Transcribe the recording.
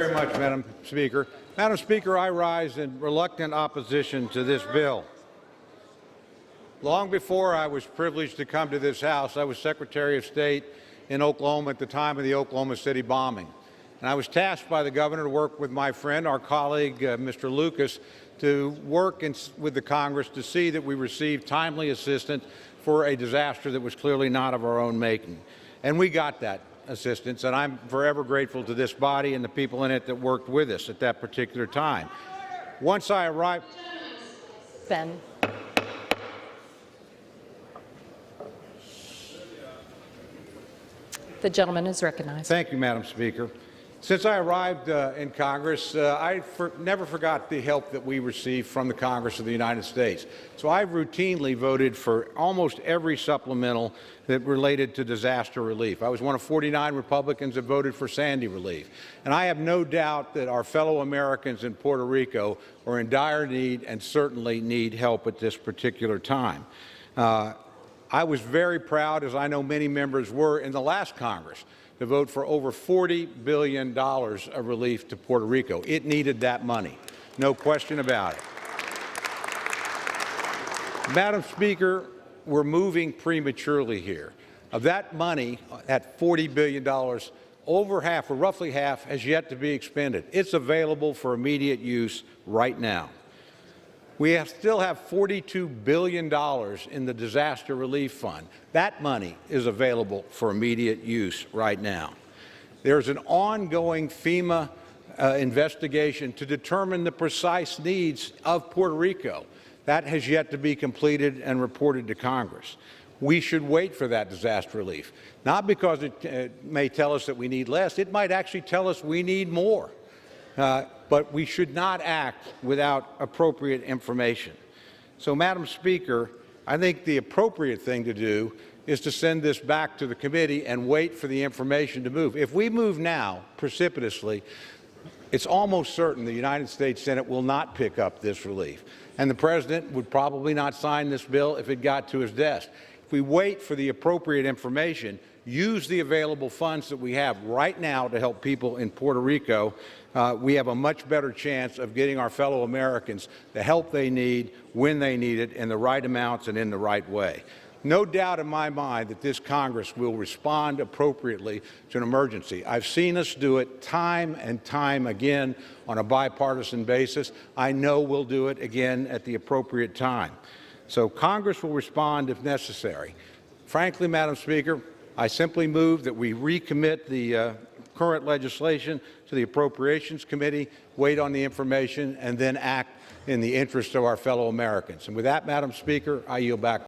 Very much, Madam Speaker. Madam Speaker, I rise in reluctant opposition to this bill. Long before I was privileged to come to this House, I was Secretary of State in Oklahoma at the time of the Oklahoma City bombing. And I was tasked by the governor to work with my friend, our colleague, Mr. Lucas, to work with the Congress to see that we received timely assistance for a disaster that was clearly not of our own making. And we got that assistance, and I'm forever grateful to this body and the people in it that worked with us at that particular time. Once I arrived... Ben. The gentleman is recognized. Thank you, Madam Speaker. Since I arrived in Congress, I never forgot the help that we received from the Congress of the United States. So I've routinely voted for almost every supplemental that related to disaster relief. I was one of 49 Republicans that voted for Sandy relief. And I have no doubt that our fellow Americans in Puerto Rico are in dire need and certainly need help at this particular time. I was very proud, as I know many members were in the last Congress, to vote for over $40 billion of relief to Puerto Rico. It needed that money, no question about it. Madam Speaker, we're moving prematurely here. Of that money, at $40 billion, over half, or roughly half, has yet to be expended. It's available for immediate use right now. We still have $42 billion in the Disaster Relief Fund. That money is available for immediate use right now. There's an ongoing FEMA investigation to determine the precise needs of Puerto Rico. That has yet to be completed and reported to Congress. We should wait for that disaster relief, not because it may tell us that we need less. It might actually tell us we need more. But we should not act without appropriate information. So, Madam Speaker, I think the appropriate thing to do is to send this back to the committee and wait for the information to move. If we move now precipitously, it's almost certain the United States Senate will not pick up this relief. And the President would probably not sign this bill if it got to his desk. If we wait for the appropriate information, use the available funds that we have right now to help people in Puerto Rico, we have a much better chance of getting our fellow Americans the help they need when they need it in the right amounts and in the right way. No doubt in my mind that this Congress will respond appropriately to an emergency. I've seen us do it time and time again on a bipartisan basis. I know we'll do it again at the appropriate time. So Congress will respond if necessary. Frankly, Madam Speaker, I simply move that we recommit the current legislation to the Appropriations Committee, wait on the information, and then act in the interest of our fellow Americans. And with that, Madam Speaker, I yield back.